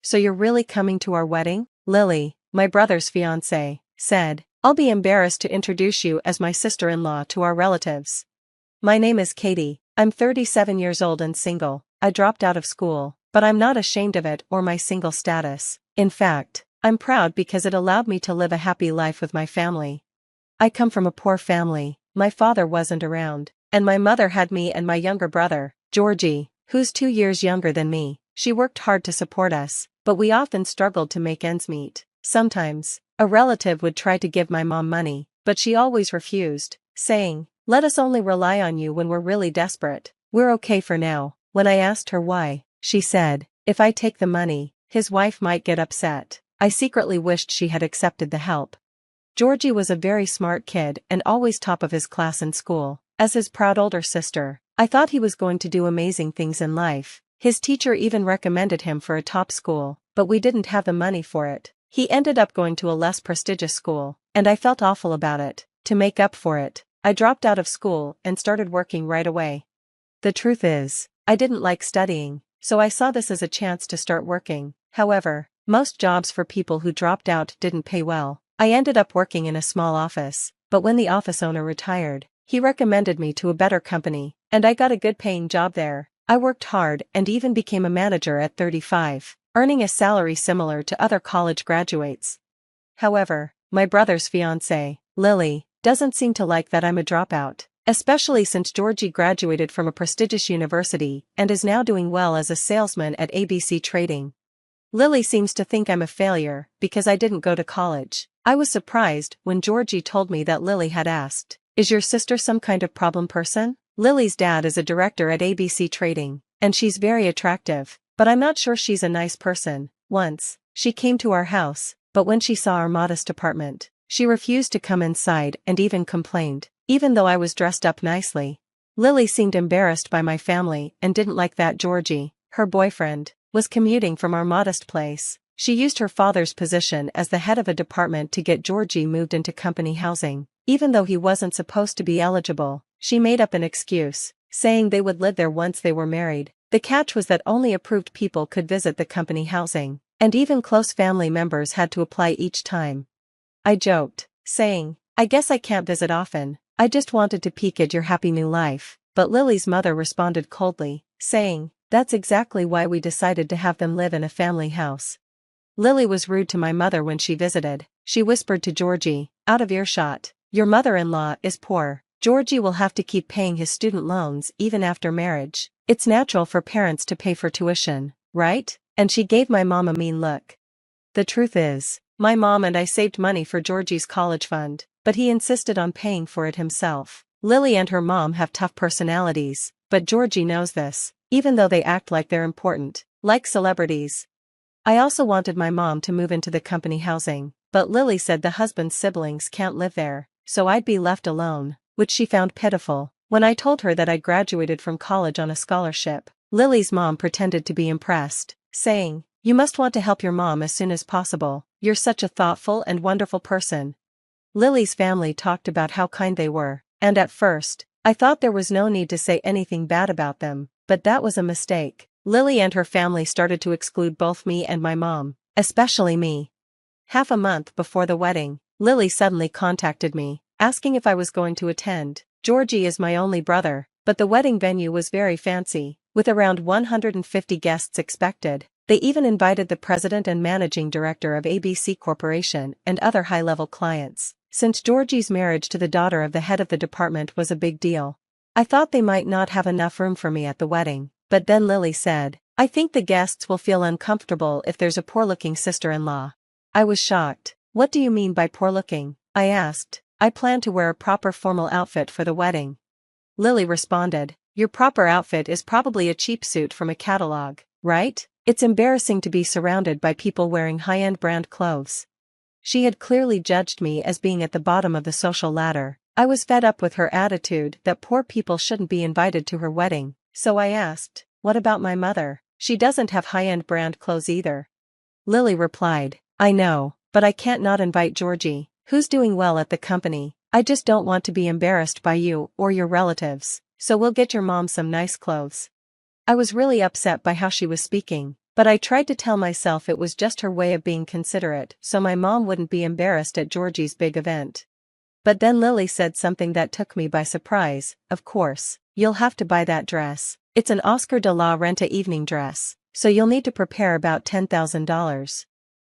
"So you're really coming to our wedding?" Lily, my brother's fiancée, said. "I'll be embarrassed to introduce you as my sister-in-law to our relatives. My name is Katie, I'm 37 years old and single. I dropped out of school, but I'm not ashamed of it or my single status. In fact, I'm proud because it allowed me to live a happy life with my family. I come from a poor family, my father wasn't around, and my mother had me and my younger brother, Georgie, who's 2 years younger than me. She worked hard to support us, but we often struggled to make ends meet. Sometimes, a relative would try to give my mom money, but she always refused, saying, 'Let us only rely on you when we're really desperate. We're okay for now.' When I asked her why, she said, 'If I take the money, his wife might get upset.' I secretly wished she had accepted the help. Georgie was a very smart kid and always top of his class in school. As his proud older sister, I thought he was going to do amazing things in life. His teacher even recommended him for a top school, but we didn't have the money for it. He ended up going to a less prestigious school, and I felt awful about it. To make up for it, I dropped out of school and started working right away. The truth is, I didn't like studying, so I saw this as a chance to start working. However, most jobs for people who dropped out didn't pay well. I ended up working in a small office, but when the office owner retired, he recommended me to a better company, and I got a good paying job there. I worked hard and even became a manager at 35, earning a salary similar to other college graduates. However, my brother's fiancée, Lily, doesn't seem to like that I'm a dropout, especially since Georgie graduated from a prestigious university and is now doing well as a salesman at ABC Trading. Lily seems to think I'm a failure because I didn't go to college. I was surprised when Georgie told me that Lily had asked, "Is your sister some kind of problem person?" Lily's dad is a director at ABC Trading, and she's very attractive, but I'm not sure she's a nice person. Once, she came to our house, but when she saw our modest apartment, she refused to come inside and even complained, even though I was dressed up nicely. Lily seemed embarrassed by my family and didn't like that Georgie, her boyfriend, was commuting from our modest place. She used her father's position as the head of a department to get Georgie moved into company housing. Even though he wasn't supposed to be eligible, she made up an excuse, saying they would live there once they were married. The catch was that only approved people could visit the company housing, and even close family members had to apply each time. I joked, saying, "I guess I can't visit often, I just wanted to peek at your happy new life." But Lily's mother responded coldly, saying, "That's exactly why we decided to have them live in a family house." Lily was rude to my mother when she visited. She whispered to Georgie, out of earshot, "Your mother-in-law is poor. Georgie will have to keep paying his student loans even after marriage. It's natural for parents to pay for tuition, right?" And she gave my mom a mean look. The truth is, my mom and I saved money for Georgie's college fund, but he insisted on paying for it himself. Lily and her mom have tough personalities, but Georgie knows this, even though they act like they're important, like celebrities. I also wanted my mom to move into the company housing, but Lily said the husband's siblings can't live there, so I'd be left alone, which she found pitiful. When I told her that I graduated from college on a scholarship, Lily's mom pretended to be impressed, saying, "You must want to help your mom as soon as possible. You're such a thoughtful and wonderful person." Lily's family talked about how kind they were, and at first, I thought there was no need to say anything bad about them, but that was a mistake. Lily and her family started to exclude both me and my mom, especially me. Half a month before the wedding, Lily suddenly contacted me, asking if I was going to attend. Georgie is my only brother, but the wedding venue was very fancy, with around 150 guests expected. They even invited the president and managing director of ABC Corporation and other high-level clients, since Georgie's marriage to the daughter of the head of the department was a big deal. I thought they might not have enough room for me at the wedding, but then Lily said, "I think the guests will feel uncomfortable if there's a poor-looking sister-in-law." I was shocked. "What do you mean by poor-looking?" I asked. "I plan to wear a proper formal outfit for the wedding." Lily responded, "Your proper outfit is probably a cheap suit from a catalog, right? It's embarrassing to be surrounded by people wearing high-end brand clothes." She had clearly judged me as being at the bottom of the social ladder. I was fed up with her attitude that poor people shouldn't be invited to her wedding, so I asked, "What about my mother? She doesn't have high-end brand clothes either." Lily replied, "I know, but I can't not invite Georgie, who's doing well at the company. I just don't want to be embarrassed by you or your relatives, so we'll get your mom some nice clothes." I was really upset by how she was speaking. But I tried to tell myself it was just her way of being considerate so my mom wouldn't be embarrassed at Georgie's big event. But then Lily said something that took me by surprise. Of course, you'll have to buy that dress. It's an Oscar de la Renta evening dress, so you'll need to prepare about $10,000.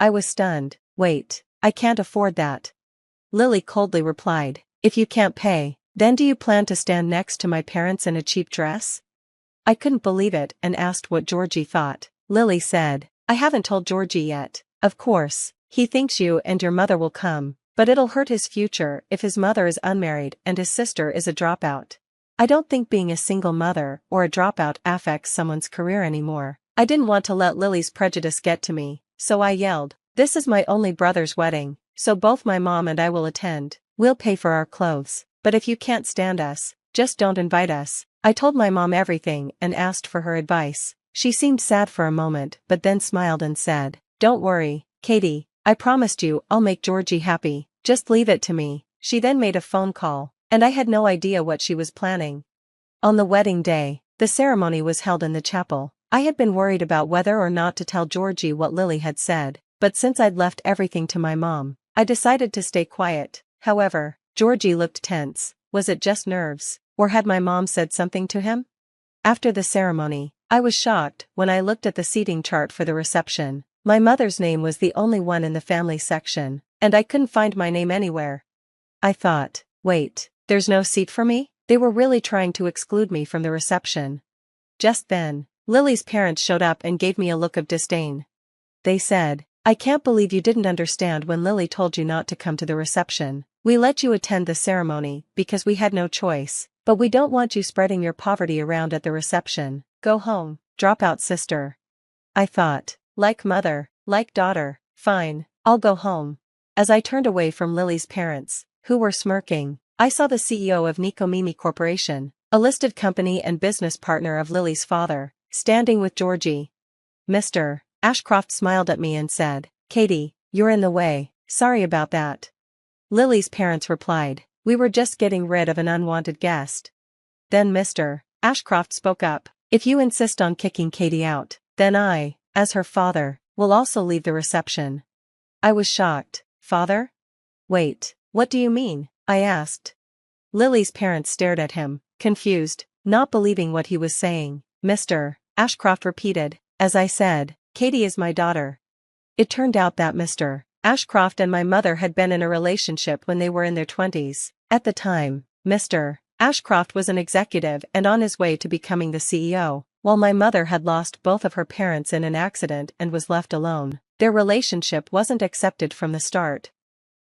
I was stunned. Wait, I can't afford that. Lily coldly replied. If you can't pay, then do you plan to stand next to my parents in a cheap dress? I couldn't believe it and asked what Georgie thought. Lily said, I haven't told Georgie yet. Of course, he thinks you and your mother will come, but it'll hurt his future if his mother is unmarried and his sister is a dropout. I don't think being a single mother or a dropout affects someone's career anymore. I didn't want to let Lily's prejudice get to me, so I yelled, this is my only brother's wedding, so both my mom and I will attend. We'll pay for our clothes, but if you can't stand us, just don't invite us. I told my mom everything and asked for her advice. She seemed sad for a moment but then smiled and said, don't worry, Katie, I promised you I'll make Georgie happy, just leave it to me. She then made a phone call, and I had no idea what she was planning. On the wedding day, the ceremony was held in the chapel. I had been worried about whether or not to tell Georgie what Lily had said, but since I'd left everything to my mom, I decided to stay quiet. However, Georgie looked tense. Was it just nerves, or had my mom said something to him? After the ceremony, I was shocked when I looked at the seating chart for the reception. My mother's name was the only one in the family section, and I couldn't find my name anywhere. I thought, wait, there's no seat for me? They were really trying to exclude me from the reception. Just then, Lily's parents showed up and gave me a look of disdain. They said, I can't believe you didn't understand when Lily told you not to come to the reception. We let you attend the ceremony because we had no choice, but we don't want you spreading your poverty around at the reception. Go home, dropout sister. I thought, like mother, like daughter, fine, I'll go home. As I turned away from Lily's parents, who were smirking, I saw the CEO of Nico Mimi Corporation, a listed company and business partner of Lily's father, standing with Georgie. Mr. Ashcroft smiled at me and said, Katie, you're in the way, sorry about that. Lily's parents replied, we were just getting rid of an unwanted guest. Then Mr. Ashcroft spoke up, if you insist on kicking Katie out, then I, as her father, will also leave the reception. I was shocked. Father? Wait, what do you mean? I asked. Lily's parents stared at him, confused, not believing what he was saying. Mr. Ashcroft repeated, as I said, Katie is my daughter. It turned out that Mr. Ashcroft and my mother had been in a relationship when they were in their 20s. At the time, Mr. Ashcroft was an executive and on his way to becoming the CEO, while my mother had lost both of her parents in an accident and was left alone. Their relationship wasn't accepted from the start.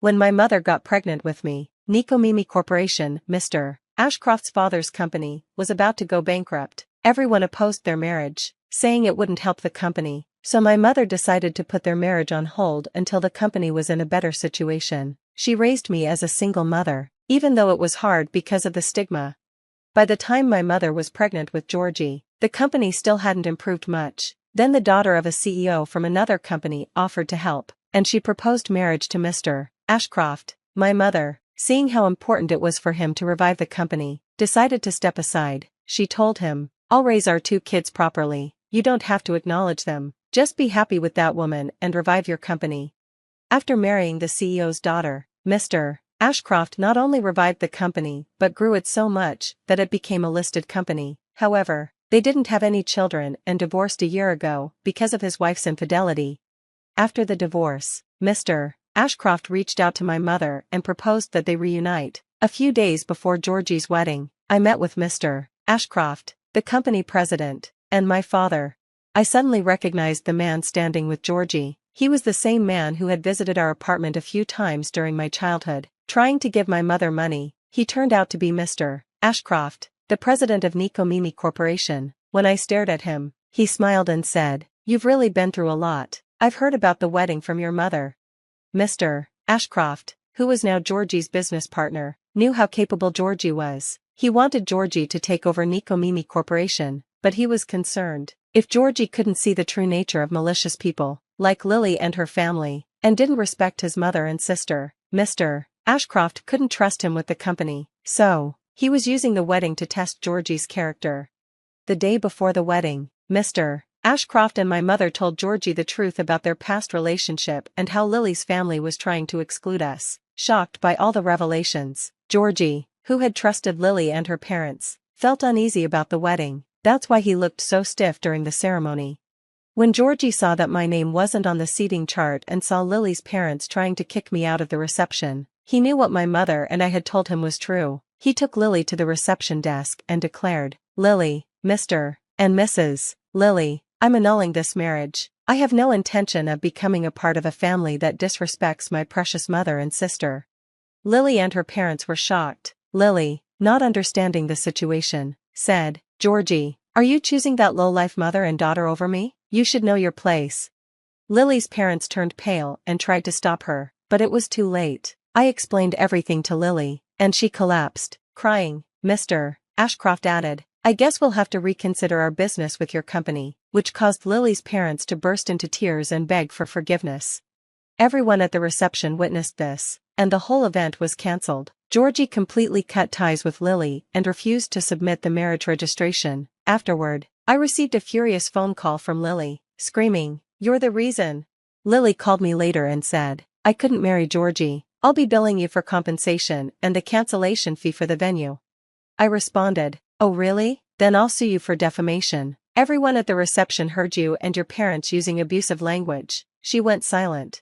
When my mother got pregnant with me, Nico Mimi Corporation, Mr. Ashcroft's father's company, was about to go bankrupt. Everyone opposed their marriage, saying it wouldn't help the company, so my mother decided to put their marriage on hold until the company was in a better situation. She raised me as a single mother, even though it was hard because of the stigma. By the time my mother was pregnant with Georgie, the company still hadn't improved much. Then the daughter of a CEO from another company offered to help, and she proposed marriage to Mr. Ashcroft. My mother, seeing how important it was for him to revive the company, decided to step aside. She told him, I'll raise our 2 kids properly, you don't have to acknowledge them, just be happy with that woman and revive your company. After marrying the CEO's daughter, Mr. Ashcroft not only revived the company but grew it so much that it became a listed company. However, they didn't have any children and divorced a year ago because of his wife's infidelity. After the divorce, Mr. Ashcroft reached out to my mother and proposed that they reunite. A few days before Georgie's wedding, I met with Mr. Ashcroft, the company president, and my father. I suddenly recognized the man standing with Georgie. He was the same man who had visited our apartment a few times during my childhood, trying to give my mother money. He turned out to be Mr. Ashcroft, the president of Nico Mimi Corporation. When I stared at him, he smiled and said, You've really been through a lot. I've heard about the wedding from your mother. Mr. Ashcroft, who was now Georgie's business partner, knew how capable Georgie was. He wanted Georgie to take over Nico Mimi Corporation, but he was concerned if Georgie couldn't see the true nature of malicious people, like Lily and her family, and didn't respect his mother and sister. Mr. Ashcroft couldn't trust him with the company, so he was using the wedding to test Georgie's character. The day before the wedding, Mr. Ashcroft and my mother told Georgie the truth about their past relationship and how Lily's family was trying to exclude us. Shocked by all the revelations, Georgie, who had trusted Lily and her parents, felt uneasy about the wedding. That's why he looked so stiff during the ceremony. When Georgie saw that my name wasn't on the seating chart and saw Lily's parents trying to kick me out of the reception, he knew what my mother and I had told him was true. He took Lily to the reception desk and declared, "Lily, Mr. and Mrs. Lily, I'm annulling this marriage. I have no intention of becoming a part of a family that disrespects my precious mother and sister." Lily and her parents were shocked. Lily, not understanding the situation, said, "Georgie, are you choosing that low-life mother and daughter over me? You should know your place." Lily's parents turned pale and tried to stop her, but it was too late. I explained everything to Lily, and she collapsed, crying. Mr. Ashcroft added, "I guess we'll have to reconsider our business with your company," which caused Lily's parents to burst into tears and beg for forgiveness. Everyone at the reception witnessed this, and the whole event was cancelled. Georgie completely cut ties with Lily and refused to submit the marriage registration. Afterward, I received a furious phone call from Lily, screaming, "You're the reason." Lily called me later and said, "I couldn't marry Georgie. I'll be billing you for compensation and the cancellation fee for the venue." I responded, "Oh really? Then I'll sue you for defamation. Everyone at the reception heard you and your parents using abusive language." She went silent.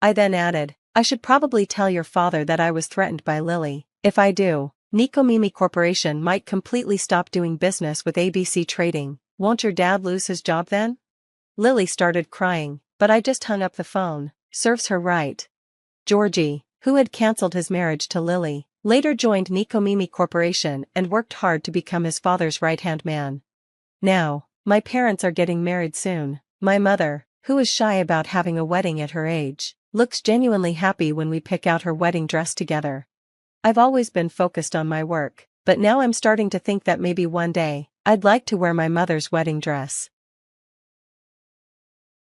I then added, "I should probably tell your father that I was threatened by Lily. If I do, Nico Mimi Corporation might completely stop doing business with ABC Trading. Won't your dad lose his job then?" Lily started crying, but I just hung up the phone. Serves her right. Georgie, who had cancelled his marriage to Lily, later joined Nico Mimi Corporation and worked hard to become his father's right-hand man. Now, my parents are getting married soon. My mother, who is shy about having a wedding at her age, looks genuinely happy when we pick out her wedding dress together. I've always been focused on my work, but now I'm starting to think that maybe one day, I'd like to wear my mother's wedding dress.